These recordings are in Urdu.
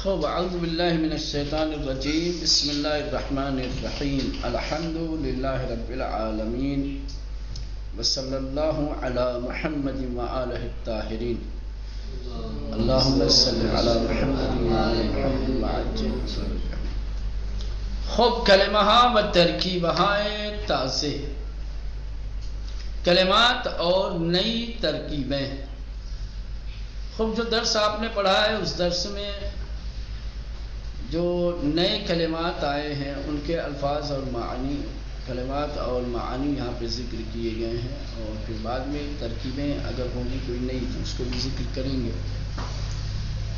خوب اعوذ باللہ من الشیطان الرجیم بسم اللہ الرحمن الرحیم الحمد للہ رب العالمین وصلی اللہ علی محمد وآلہ الطاہرین اللہم صلی علی محمد وآل محمد وعجل. خوب کلمہ و ترکیبہ تازہ کلمات اور نئی ترکیبیں. خوب جو درس آپ نے پڑھا ہے اس درس میں جو نئے کلمات آئے ہیں ان کے الفاظ اور معانی کلمات اور معانی یہاں پہ ذکر کیے گئے ہیں، اور پھر بعد میں ترکیبیں اگر ہوں گی کوئی نئی تو اس کو بھی ذکر کریں گے.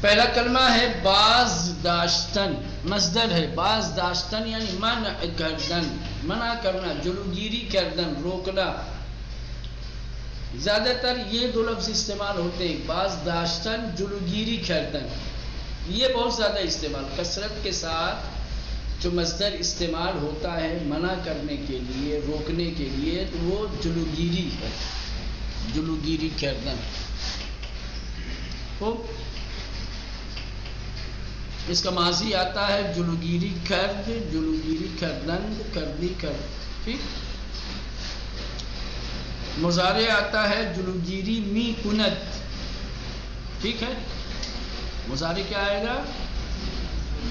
پہلا کلمہ ہے باز داشتن. مصدر ہے باز داشتن یعنی منع کردن، منع کرنا، جلوگیری کردن، روکنا. زیادہ تر یہ دو لفظ استعمال ہوتے ہیں، باز داشتن، جلوگیری کردن. یہ بہت زیادہ استعمال کثرت کے ساتھ جو مصدر استعمال ہوتا ہے منع کرنے کے لیے، روکنے کے لیے، تو وہ جلوگیری ہے، جلوگیری کردن. اس کا ماضی آتا ہے جلوگیری کرد، جلوگیری کردن، کردی کرد. ٹھیک. مضارع آتا ہے جلوگیری می کند. ٹھیک ہے. مضارع کیا آئے گا؟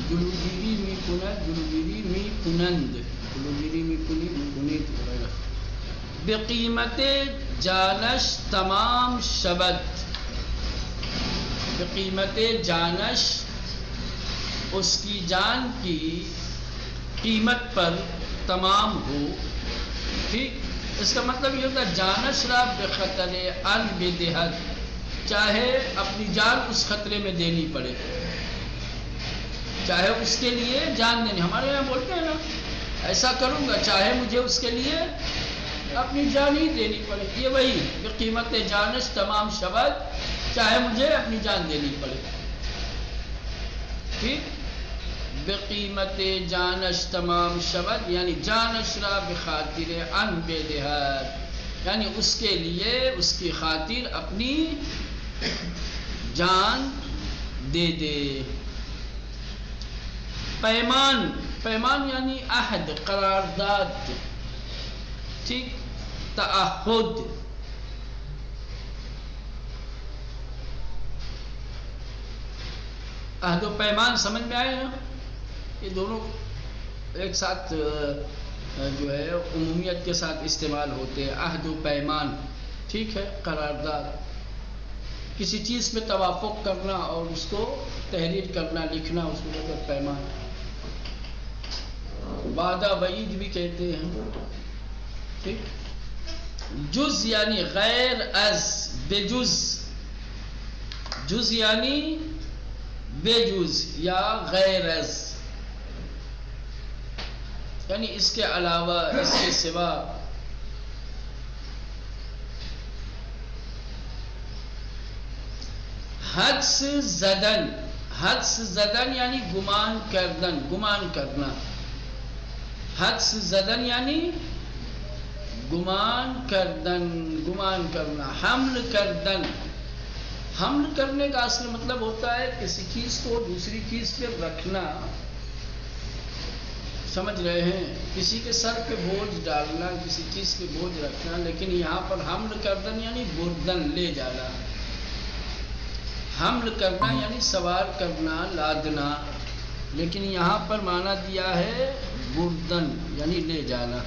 جلوگیری می کند، جلوگیری می کنند، جلوگیری می کنید آئے گا. بقیمت جانش تمام شبد. بقیمت جانش اس کی جان کی قیمت پر تمام ہو. ٹھیک. اس کا مطلب یہ ہوتا ہے جانش را بخطر ان بدہد، چاہے اپنی جان اس خطرے میں دینی پڑے، چاہے اس کے لیے جان دینی. ہمارے یہاں بولتے ہیں نا ایسا کروں گا چاہے مجھے اس کے لیے اپنی جان ہی دینی پڑے. یہ وہی بقیمت جانش تمام شبد، چاہے مجھے اپنی جان دینی پڑے. ٹھیک. بقیمت جانش تمام شبد یعنی جانش را بخاطر ان بدہد، یعنی اس کے لیے اس کی خاطر اپنی جان دے دے. پیمان، پیمان یعنی عہد، قرارداد. ٹھیک. تعہد. عہد و پیمان سمجھ میں آئے نا؟ یہ دونوں ایک ساتھ جو ہے عمومیت کے ساتھ استعمال ہوتے ہیں. عہد و پیمان. ٹھیک ہے. قرارداد، کسی چیز پہ توافق کرنا اور اس کو تحریر کرنا، لکھنا، اس کو مطلب پیمان. وعدہ وعید بھی کہتے ہیں. ٹھیک. جز یعنی غیر از، بے جز. جز یعنی بے جز یا غیر از، یعنی اس کے علاوہ، اس کے سوا. حدس زدن، حدس زدن یعنی گمان کردن، گمان کرنا. حدس زدن یعنی گمان کردن، گمان کرنا. حمل کردن، حمل کرنے کا اصل مطلب ہوتا ہے کسی چیز کو دوسری چیز پہ رکھنا. سمجھ رہے ہیں؟ کسی کے سر پہ بوجھ ڈالنا، کسی چیز پہ بوجھ رکھنا. لیکن یہاں پر حمل کردن یعنی بردن، لے جانا. حمل کرنا یعنی سوار کرنا، لادنا. لیکن یہاں پر معنی دیا ہے بردن یعنی لے جانا.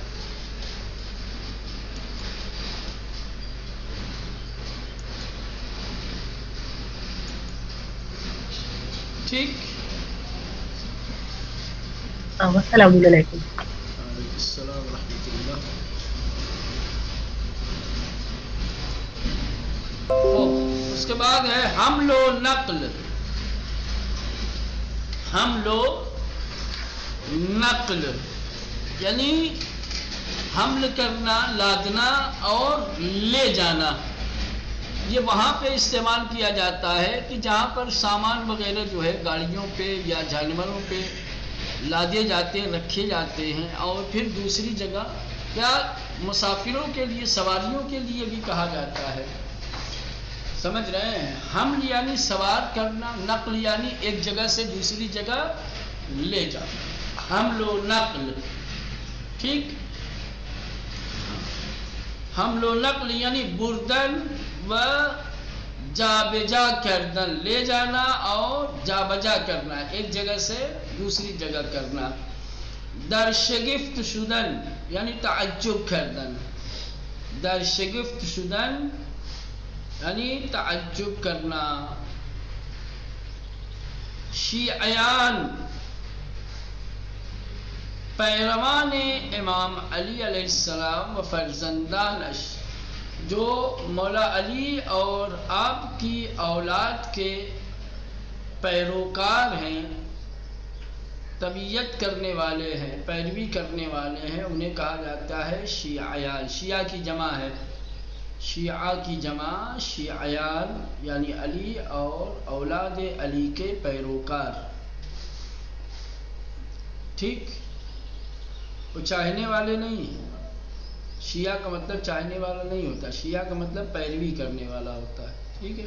ٹھیک. السلام علیکم. وعلیکم السلام ورحمۃ اللہ. اس کے بعد ہے حمل و نقل. حمل و نقل یعنی حمل کرنا، لادنا اور لے جانا. یہ وہاں پہ استعمال کیا جاتا ہے کہ جہاں پر سامان وغیرہ جو ہے گاڑیوں پہ یا جانوروں پہ لادے جاتے ہیں، رکھے جاتے ہیں، اور پھر دوسری جگہ یا مسافروں کے لیے، سواریوں کے لیے بھی کہا جاتا ہے. سمجھ رہے ہیں؟ حمل یعنی سوار کرنا، نقل یعنی ایک جگہ سے دوسری جگہ لے جانا، حمل و نقل، ٹھیک؟ حمل و نقل یعنی بردن و جا بجا کردن، لے جانا اور جا بجا کرنا، ایک جگہ سے دوسری جگہ کرنا. در شگفت شدن یعنی تعجب کردن، در شگفت شدن یعنی تعجب کرنا. شیعیان پیروان امام علی علیہ السلام و فرزندانش، جو مولا علی اور آپ کی اولاد کے پیروکار ہیں، تبعیت کرنے والے ہیں، پیروی کرنے والے ہیں، انہیں کہا جاتا ہے شیعیان. شیعہ کی جمع ہے، شیعہ کی جمع شیعیان یعنی علی اور اولاد علی کے پیروکار، ٹھیک؟ وہ چاہنے والے نہیں. شیعہ کا مطلب چاہنے والا نہیں ہوتا، شیعہ کا مطلب پیروی کرنے والا ہوتا ہے، ٹھیک ہے؟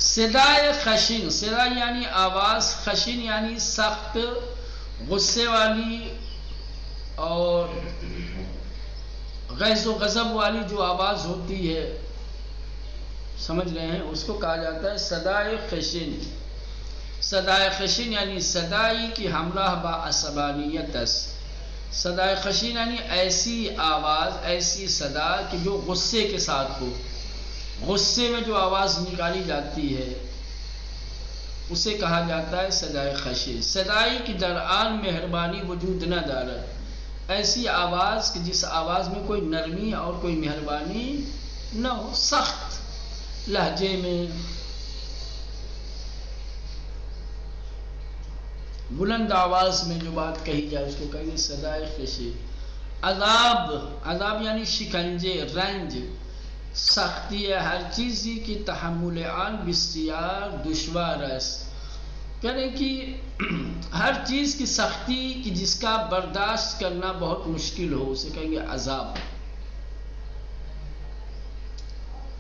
صدائے خشن، صدا یعنی آواز، خشن یعنی سخت، غصے والی اور غیظ و غضب والی جو آواز ہوتی ہے، سمجھ رہے ہیں؟ اس کو کہا جاتا ہے صدائے خشن. صدائے خشن یعنی صدائی کی ہمراہ با عصبانیت است. صدائے خشن یعنی ایسی آواز، ایسی صدا کہ جو غصے کے ساتھ ہو، غصے میں جو آواز نکالی جاتی ہے اسے کہا جاتا ہے صدائے خشن. صدائی کی درآن مہربانی وجود نہ دارد، ایسی آواز کہ جس آواز میں کوئی نرمی اور کوئی مہربانی نہ ہو، سخت لہجے میں، بلند آواز میں جو بات کہی جائے اس کو کہیں گے صدائے خشن. عذاب، عذاب یعنی شکنجے، رنج، سختی ہے، ہر چیزی کی تحمل آن بسیار دشوار است. یعنی کہ ہر چیز کی سختی کی جس کا برداشت کرنا بہت مشکل ہو، اسے کہیں گے عذاب.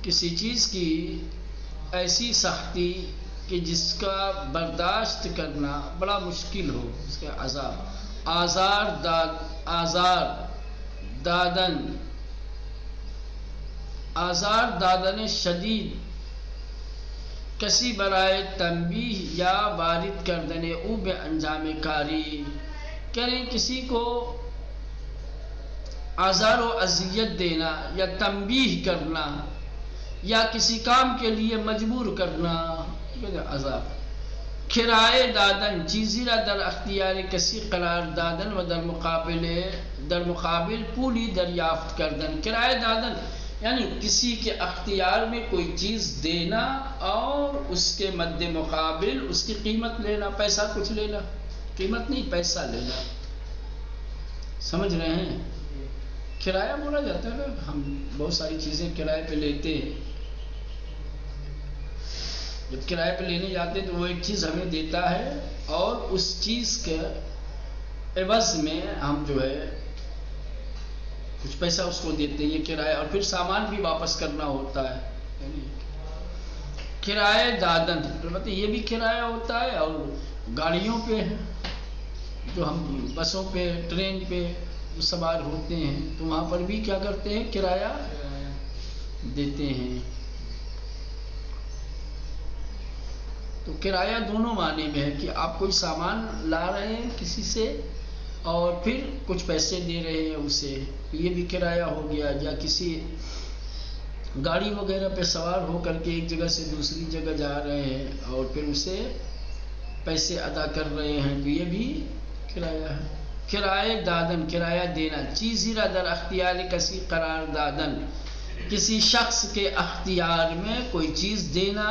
کسی چیز کی ایسی سختی کہ جس کا برداشت کرنا بڑا مشکل ہو، اس کا عذاب. آزار دادن، آزار دادن شدید، کسی برائے تنبیہ یا وارد کردن او بے انجام کاری، یعنی کسی کو آزار و اذیت دینا یا تنبیہ کرنا یا کسی کام کے لیے مجبور کرنا، عذاب. کرائے دادن، چیزی را در اختیار کسی قرار دادن و در مقابل پولی دریافت کردن. کرائے دادن یعنی کسی کے اختیار میں کوئی چیز دینا اور اس کے مد مقابل اس کی قیمت لینا، پیسہ کچھ لینا، قیمت نہیں پیسہ لینا، سمجھ رہے ہیں؟ کرایہ بولا جاتا ہے نا، ہم بہت ساری چیزیں کرائے پہ لیتے ہیں. جب کرائے پہ لینے جاتے ہیں تو وہ ایک چیز ہمیں دیتا ہے اور اس چیز کے عوض میں ہم جو ہے کچھ پیسہ اس کو دیتے ہیں، یہ کرایہ. اور پھر سامان بھی واپس کرنا ہوتا ہے. کرایہ دادن مطلب یہ بھی کرایہ ہوتا ہے. اور گاڑیوں پہ جو ہم بسوں پہ، ٹرین پہ سوار ہوتے ہیں تو وہاں پر بھی کیا کرتے ہیں؟ کرایہ دیتے ہیں. تو کرایہ دونوں معنی میں ہے کہ آپ کوئی سامان لا رہے ہیں کسی سے اور پھر کچھ پیسے دے رہے ہیں اسے، یہ بھی کرایہ ہو گیا. یا کسی گاڑی وغیرہ پہ سوار ہو کر کے ایک جگہ سے دوسری جگہ جا رہے ہیں اور پھر اسے پیسے ادا کر رہے ہیں تو یہ بھی کرایہ ہے. کرایہ دادن، کرایہ دینا. چیزی را در اختیار کسی قرار دادن، کسی شخص کے اختیار میں کوئی چیز دینا،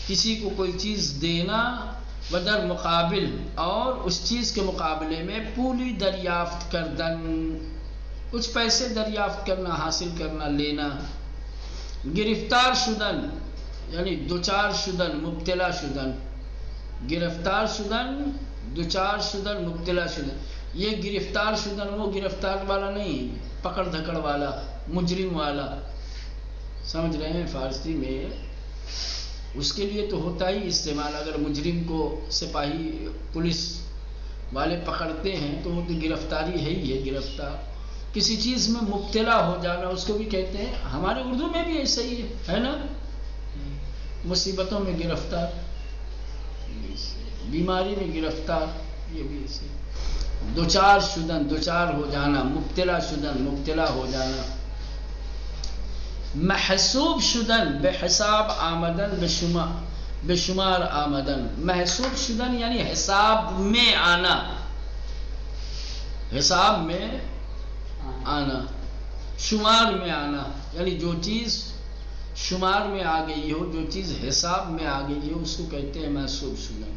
کسی کو کوئی چیز دینا، و در مقابل اور اس چیز کے مقابلے میں پولی دریافت کردن، کچھ پیسے دریافت کرنا، حاصل کرنا، لینا. گرفتار شدن یعنی دوچار شدن، مبتلا شدن. گرفتار شدن، دوچار شدن، مبتلا شدن. یہ گرفتار شدن وہ گرفتار والا نہیں، پکڑ دھکڑ والا، مجرم والا، سمجھ رہے ہیں؟ فارسی میں اس کے لیے تو ہوتا ہی استعمال. اگر مجرم کو سپاہی پولیس والے پکڑتے ہیں تو وہ تو گرفتاری ہے ہی ہے. گرفتار کسی چیز میں مبتلا ہو جانا اس کو بھی کہتے ہیں. ہمارے اردو میں بھی ایسا ہی ہے نا، مصیبتوں میں گرفتار، بیماری میں گرفتار، یہ بھی ایسے. دوچار شدن، دوچار ہو جانا، مبتلا شدن، مبتلا ہو جانا. محسوب شدن، بے حساب آمدن، بے شمار آمدن. محسوب شدن یعنی حساب میں آنا، حساب میں آنا، شمار میں آنا. یعنی جو چیز شمار میں آ گئی ہو، جو چیز حساب میں آ گئی ہو، اس کو کہتے ہیں محسوب شدن.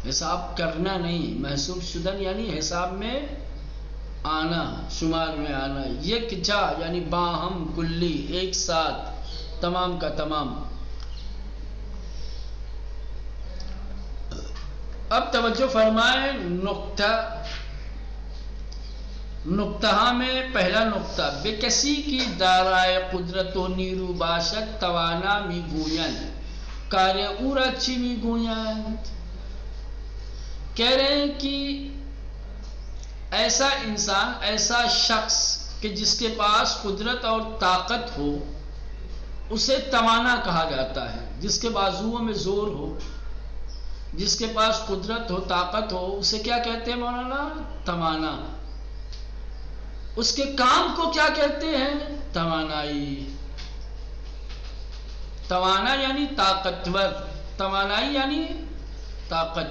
حساب کرنا نہیں، محسوب شدن یعنی حساب میں آنا، شمار میں آنا. یکجا یعنی باہم، کلی، ایک ساتھ، تمام کا تمام. اب توجہ فرمائیں. نقطہ میں پہلا نقطہ، بے کسی کی دارائے قدرت و نیرو باشد توانا می گویند کار او را چی می گویند. کہہ رہے ہیں کہ ایسا انسان، ایسا شخص کہ جس کے پاس قدرت اور طاقت ہو اسے توانا کہا جاتا ہے. جس کے بازوؤں میں زور ہو، جس کے پاس قدرت ہو، طاقت ہو، اسے کیا کہتے ہیں مولانا؟ توانا. اس کے کام کو کیا کہتے ہیں؟ توانائی. توانا یعنی طاقتور، توانائی یعنی طاقت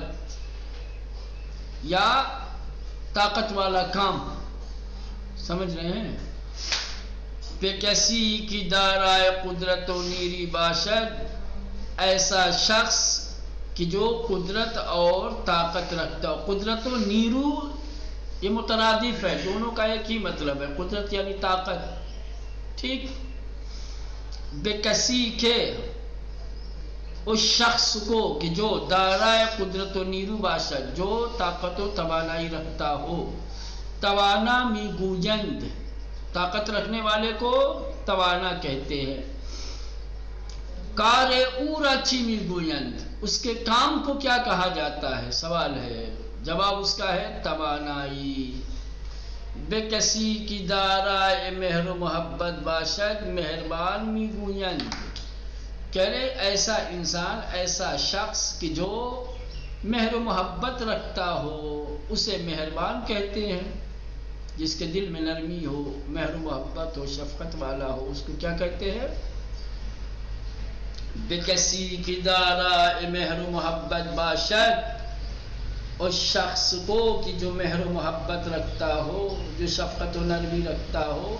یا طاقت والا کام. سمجھ رہے ہیں؟ بے کسی کی دارائے قدرت و نیری باشد، ایسا شخص کہ جو قدرت اور طاقت رکھتا ہو. قدرت و نیرو یہ مترادف ہے، دونوں کا ایک ہی مطلب ہے. قدرت یعنی طاقت، ٹھیک. بے کسی کے اس شخص کو کہ جو دارائے قدرت و نیرو باشد، جو طاقت و توانائی رکھتا ہو. توانا می گویند، طاقت رکھنے والے کو توانا کہتے ہیں. کار او را چی می گویند، اس کے کام کو کیا کہا جاتا ہے؟ سوال ہے. جواب اس کا ہے توانائی. بے کسی کی دارائے مہر و محبت باشد مہربان می گویند. کہہ رہے ایسا انسان، ایسا شخص کہ جو مہر و محبت رکھتا ہو اسے مہربان کہتے ہیں. جس کے دل میں نرمی ہو، مہر و محبت ہو، شفقت والا ہو، اس کو کیا کہتے ہیں؟ بے کسی کی دارائے مہر و محبت باشد، اس شخص کو کہ جو مہر و محبت رکھتا ہو، جو شفقت و نرمی رکھتا ہو.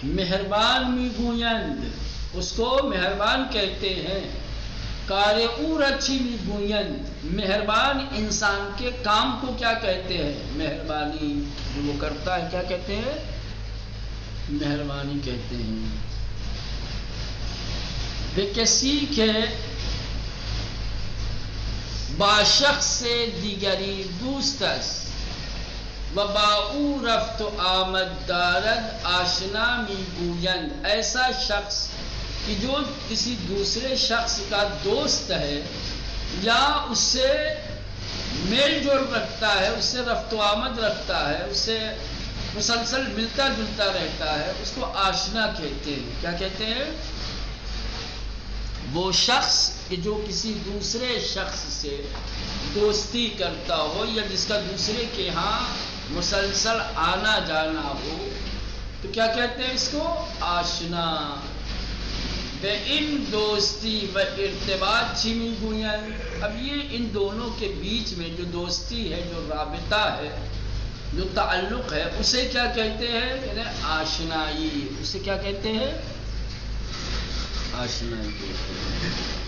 مہربان می گویند، اس کو مہربان کہتے ہیں. کار او را چی می گویند، مہربان انسان کے کام کو کیا کہتے ہیں؟ مہربانی. جو وہ کرتا ہے کیا کہتے ہیں؟ مہربانی کہتے ہیں. بے کسی کے با شخص سے دیگری دوست است و با او رفت و آمد دارد آشنا می گویند. ایسا شخص کہ جو کسی دوسرے شخص کا دوست ہے یا اس سے میل جول رکھتا ہے، اس سے رفت و آمد رکھتا ہے، اس سے مسلسل ملتا جلتا رہتا ہے، اس کو آشنا کہتے ہیں. کیا کہتے ہیں؟ وہ شخص کہ جو کسی دوسرے شخص سے دوستی کرتا ہو یا جس کا دوسرے کے ہاں مسلسل آنا جانا ہو، تو کیا کہتے ہیں اس کو؟ آشنا. بے ان دوستی و ارتباط چی می گویند. اب یہ ان دونوں کے بیچ میں جو دوستی ہے، جو رابطہ ہے، جو تعلق ہے، اسے کیا کہتے ہیں؟ یعنی آشنائی. اسے کیا کہتے ہیں؟ آشنائی کہتے ہیں.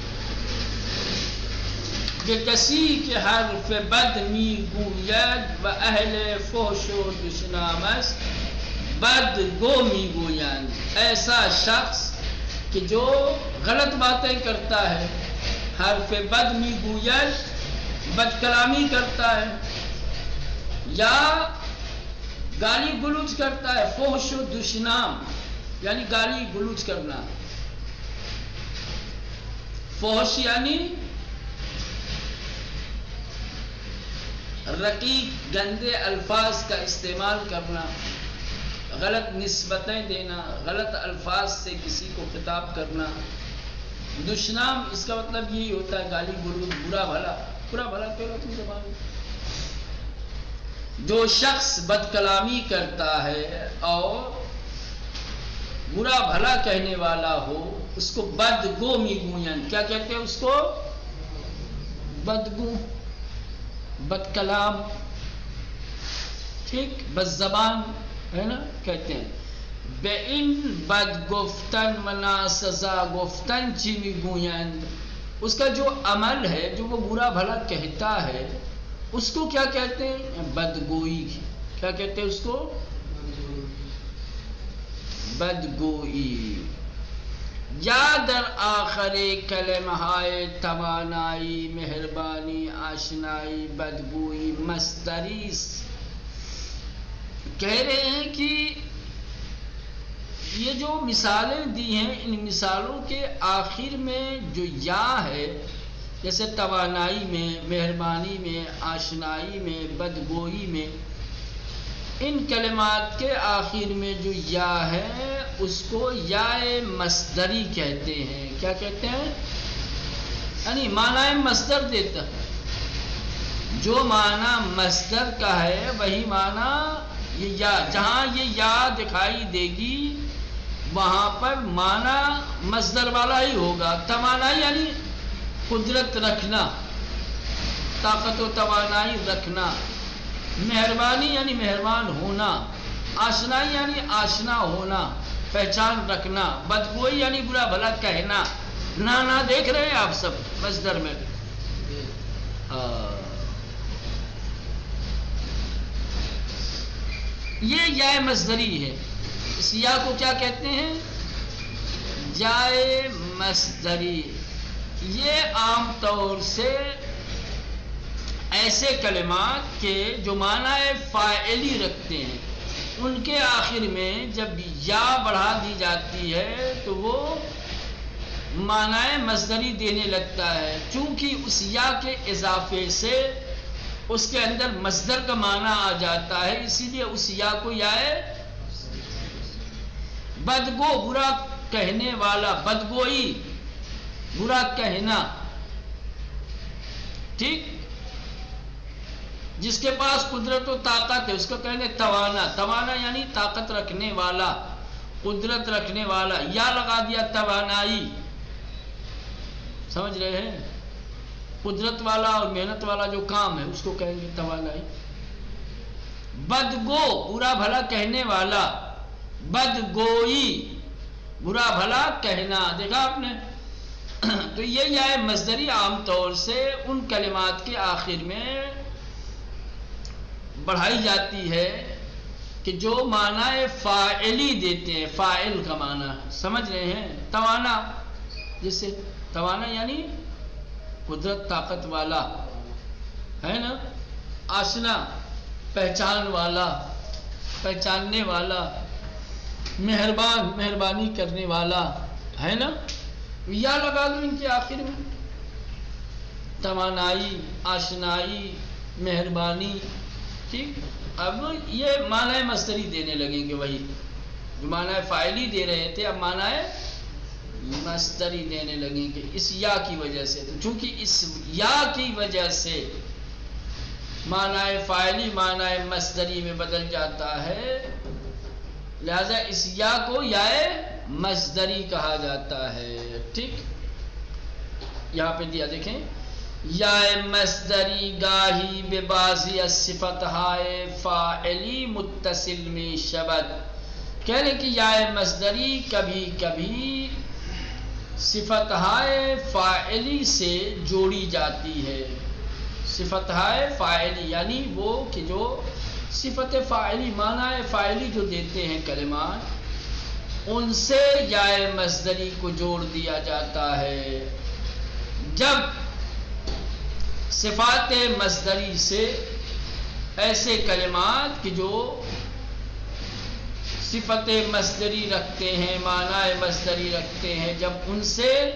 کہ کسی کے حرف بد می گوید و اہل فحش و دشنامست بد گو می گویند. ایسا شخص کہ جو غلط باتیں کرتا ہے، حرف بد می گوید، بد کلامی کرتا ہے یا گالی گلوچ کرتا ہے. فحش و دشنام یعنی گالی گلوچ کرنا. فحش یعنی رقیق گندے الفاظ کا استعمال کرنا، غلط نسبتیں دینا، غلط الفاظ سے کسی کو خطاب کرنا۔ دشنام اس کا مطلب یہی ہوتا ہے گالی گلوچ، برا بھلا۔ برا بھلا کہہ لو تم زبان میں۔ جو شخص بد کلامی کرتا ہے اور برا بھلا کہنے والا ہو اس کو بدگو میگوین، کیا کہتے ہیں اس کو؟ بدگو، بد کلام، ٹھیک، بد زبان ہے نا کہتے ہیں۔ بے ان بد گفتن و ناسزا گفتن چی میگویند، اس کا جو عمل ہے جو وہ برا بھلا کہتا ہے اس کو کیا کہتے ہیں؟ بدگوئی۔ کیا کہتے ہیں اس کو؟ بدگوئی۔ یا در آخر کلمہائے توانائی، مہربانی، آشنائی، بدگوئی، مصدری کہہ رہے ہیں کہ یہ جو مثالیں دی ہیں ان مثالوں کے آخر میں جو یا ہے، جیسے توانائی میں، مہربانی میں، آشنائی میں، بدگوئی میں، ان کلمات کے آخر میں جو یا ہے اس کو یا مصدری کہتے ہیں۔ کیا کہتے ہیں؟ یعنی معنی مصدر دیتا ہے۔ جو معنی مصدر کا ہے وہی معنی یہ یا، جہاں یہ یا دکھائی دے گی وہاں پر معنی مصدر والا ہی ہوگا۔ توانائی یعنی قدرت رکھنا، طاقت و توانائی رکھنا۔ مہربانی یعنی مہربان ہونا، آشنائی یعنی آشنا ہونا، پہچان رکھنا، بدگوئی یعنی برا بھلا کہنا۔ نہ دیکھ رہے ہیں آپ سب مصدر میں؟ یہ یا مصدری ہے۔ اس یا کو کیا کہتے ہیں؟ جائے مصدری۔ یہ عام طور سے ایسے کلمات کے جو معنی فاعلی رکھتے ہیں ان کے آخر میں جب یا بڑھا دی جاتی ہے تو وہ معنی مصدری دینے لگتا ہے، چونکہ اس یا کے اضافے سے اس کے اندر مصدر کا معنی آ جاتا ہے، اسی لیے اس یا کو یا بدگو، برا کہنے والا، بدگوئی، برا کہنا، ٹھیک، جس کے پاس قدرت و طاقت ہے اس کو کہنے توانا۔ توانا یعنی طاقت رکھنے والا، قدرت رکھنے والا۔ یا لگا دیا توانائی، سمجھ رہے ہیں؟ قدرت والا اور محنت والا جو کام ہے اس کو کہیں گے توانائی۔ بدگو، برا بھلا کہنے والا، بدگوئی، برا بھلا کہنا۔ دیکھا آپ نے؟ تو یہ یا مصدری عام طور سے ان کلمات کے آخر میں بڑھائی جاتی ہے کہ جو معنی فاعلی دیتے ہیں، فاعل کا معنی سمجھ رہے ہیں؟ توانا، جسے توانا یعنی قدرت طاقت والا ہے نا، آشنا پہچان والا، پہچاننے والا، مہربان مہربانی کرنے والا ہے نا۔ یا لگا دو ان کے آخر میں، توانائی، آشنائی، مہربانی، ٹھیک۔ اب یہ معنی مصدری دینے لگیں گے، وہی جو معنی فاعلی دے رہے تھے اب معنی مصدری دینے لگیں گے اس یا کی وجہ سے۔ تو چونکہ اس یا کی وجہ سے معنی فاعلی معنی مصدری میں بدل جاتا ہے، لہذا اس یا کو یا مصدری کہا جاتا ہے، ٹھیک۔ یہاں پہ دیا دیکھیں، یا مصدری گاہی بے بازی صفت ہائے فاعلی متصل میں شبد، کہہ رہے کہ یا مصدری کبھی کبھی صفت ہائے فاعلی سے جوڑی جاتی ہے۔ صفت ہائے فاعلی یعنی وہ کہ جو صفت فاعلی، معنی فاعلی جو دیتے ہیں کلمات، ان سے یا مصدری کو جوڑ دیا جاتا ہے۔ جب صفات مصدری سے ایسے کلمات کہ جو صفت مصدری رکھتے ہیں، معنی مصدری رکھتے ہیں، جب ان سے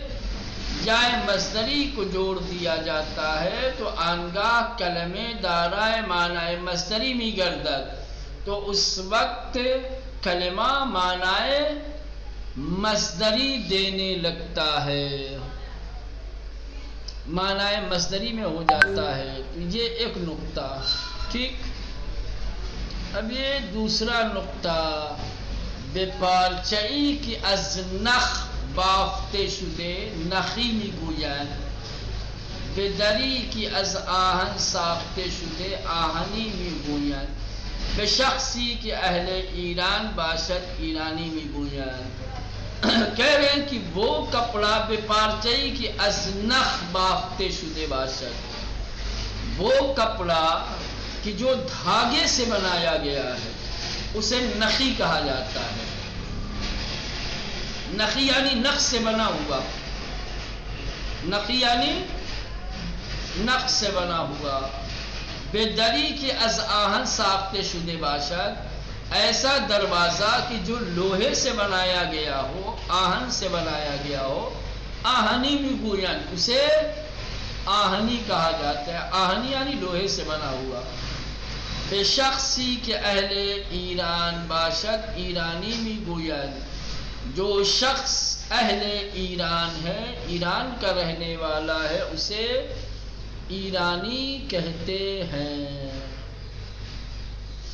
جائے مصدری کو جوڑ دیا جاتا ہے تو آنگاہ کلمے دارائے معنی مصدری میں گردد، تو اس وقت کلمہ معنی مصدری دینے لگتا ہے، معنی مصدری میں ہو جاتا ہے۔ یہ ایک نقطہ ٹھیک۔ اب یہ دوسرا نقطہ، بے پارچئی کی از نخ بافته شده نخی میگویند، به دری که از آهن ساخته شده آهنی میگویند، به شخصی که اہل ایران باشد ایرانی میگویند۔ کہہ رہے ہیں کہ وہ کپڑا بے پارچئی کی از نخ بافته شده باشد، وہ کپڑا کہ جو دھاگے سے بنایا گیا ہے اسے نخی کہا جاتا ہے۔ نخی یعنی نخ سے بنا ہوا، نخی یعنی نخ سے بنا ہوا۔ بے دری کے از آہن ساختے شدے باشد، ایسا دروازہ کہ جو لوہے سے بنایا گیا ہو، آہن سے بنایا گیا ہو، آہنی بھی گویان، اسے آہنی کہا جاتا ہے۔ آہنی یعنی لوہے سے بنا ہوا۔ بے شخصی کے اہل ایران باشد ایرانی می گویان، جو شخص اہل ایران ہے، ایران کا رہنے والا ہے، اسے ایرانی کہتے ہیں۔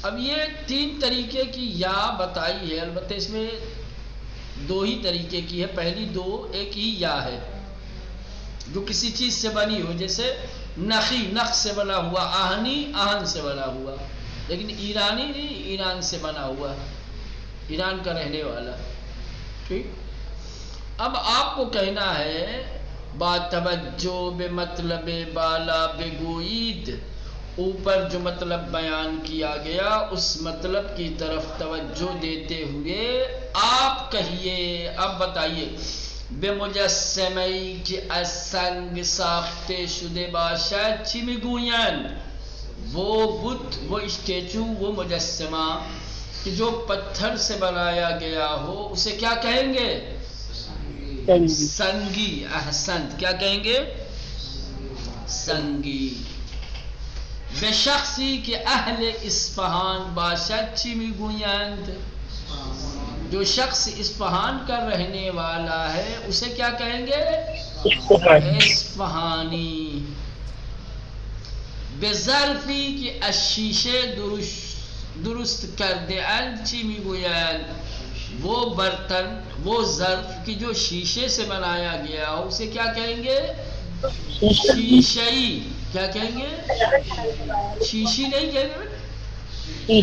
اب یہ 3 طریقے کی یا بتائی ہے، البتہ اس میں 2 ہی طریقے کی ہے، پہلی 2 ایک ہی یا ہے جو کسی چیز سے بنی ہو، جیسے نخی نخ سے بنا ہوا، آہنی آہن سے بنا ہوا، لیکن ایرانی نہیں، ایران سے بنا ہوا، ایران کا رہنے والا۔ ٹھیک۔ اب آپ کو کہنا ہے با توجہ بے مطلب بالا بگوئید، اوپر جو مطلب بیان کیا گیا اس مطلب کی طرف توجہ دیتے ہوئے آپ کہیے، اب بتائیے، بے مجسمه‌ای که از سنگ ساخته شده باشد چی میگویند؟ وہ بت، وہ اسٹیچو، وہ مجسمہ کہ جو پتھر سے بنایا گیا ہو اسے کیا کہیں گے؟ سنگی۔ احسنت، کیا کہیں گے؟ سنگی۔ بے شخصی کہ اہل اصفہان باشد چی میگویند؟ جو شخص اصفہان کا رہنے والا ہے اسے کیا کہیں گے؟ اصفہانی۔ بے ظرفی کہ الشیشے درست کرده اند چی میگویند؟ وہ برتن، وہ ظرف کہ جو شیشے سے بنایا گیا ہو اسے کیا کہیں گے؟ شیشئی۔ کیا کہیں گے؟ شیشی نہیں کہیں گے،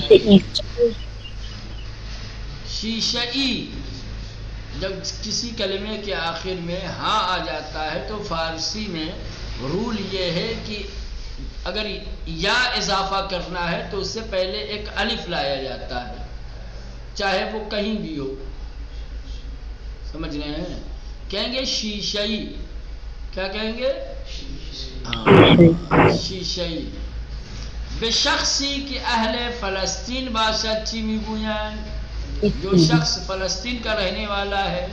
شیشئی۔ جب کسی کلمے کے آخر میں ہاں آ جاتا ہے تو فارسی میں رول یہ ہے کہ اگر یا اضافہ کرنا ہے تو اس سے پہلے ایک الف لایا جاتا ہے، چاہے وہ کہیں بھی ہو۔ سمجھ رہے ہیں؟ کہیں گے شیشئی۔ کیا کہیں گے؟ شیشئی۔ بے شخصی کہ اہل فلسطین باشد چی میگویند؟ جو شخص فلسطین کا رہنے والا ہے،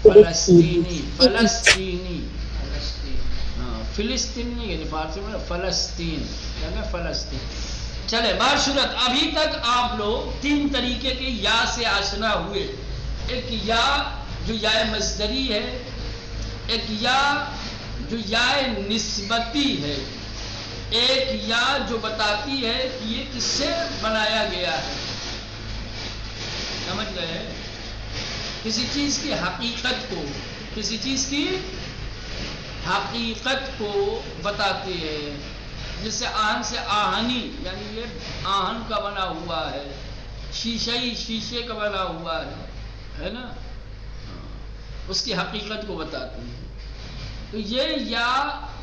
فلسطینی، فلسطینی، فلسطین نہیں ہے فارسی میں، فلسطین، کیا فلسطین۔ چلے بارشورت، ابھی تک آپ لوگ 3 طریقے کے یا سے آشنا ہوئے، ایک یا جو یا مصدری ہے، ایک یا جو یا نسبتی ہے، ایک یا جو بتاتی ہے کہ یہ کس سے بنایا گیا ہے۔ سمجھ گئے؟ کسی چیز کی حقیقت کو، کسی چیز کی حقیقت کو بتاتی ہے، جیسے آہن سے آہنی، یعنی یہ آہن کا بنا ہوا ہے، شیشئی شیشے کا بنا ہوا ہے نا، اس کی حقیقت کو بتاتی ہے۔ تو یہ یا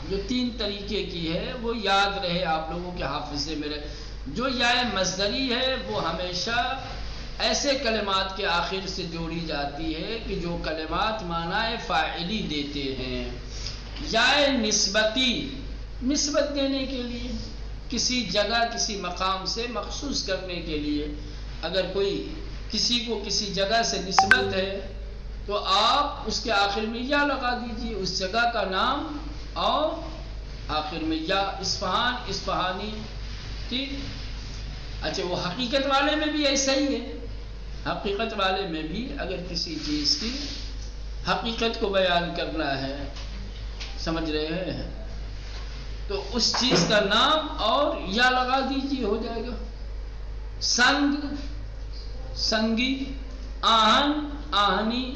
جو 3 طریقے کی ہے وہ یاد رہے آپ لوگوں کے حافظے میں رہے۔ جو یا مصدری ہے وہ ہمیشہ ایسے کلمات کے آخر سے جوڑی جاتی ہے کہ جو کلمات معنی فاعلی دیتے ہیں۔ یا نسبتی، نسبت دینے کے لیے، کسی جگہ کسی مقام سے مخصوص کرنے کے لیے، اگر کوئی کسی کو کسی جگہ سے نسبت ہے تو آپ اس کے آخر میں یا لگا دیجئے اس جگہ کا نام اور آخر میں یا اصفہان اصفہانی. ٹھیک. اچھا وہ حقیقت والے میں بھی ایسا ہی ہے. حقیقت والے میں بھی اگر کسی چیز کی حقیقت کو بیان کرنا ہے، سمجھ رہے ہیں، تو اس چیز کا نام اور یا لگا دیجیے، ہو جائے گا. سنگ سنگی، آہن آہنی،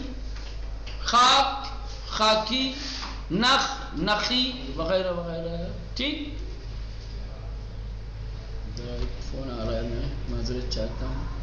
خاک خاکی، نخ نخی وغیرہ وغیرہ. ٹھیک. فون آ رہا ہے، میں معذرت چاہتا ہوں.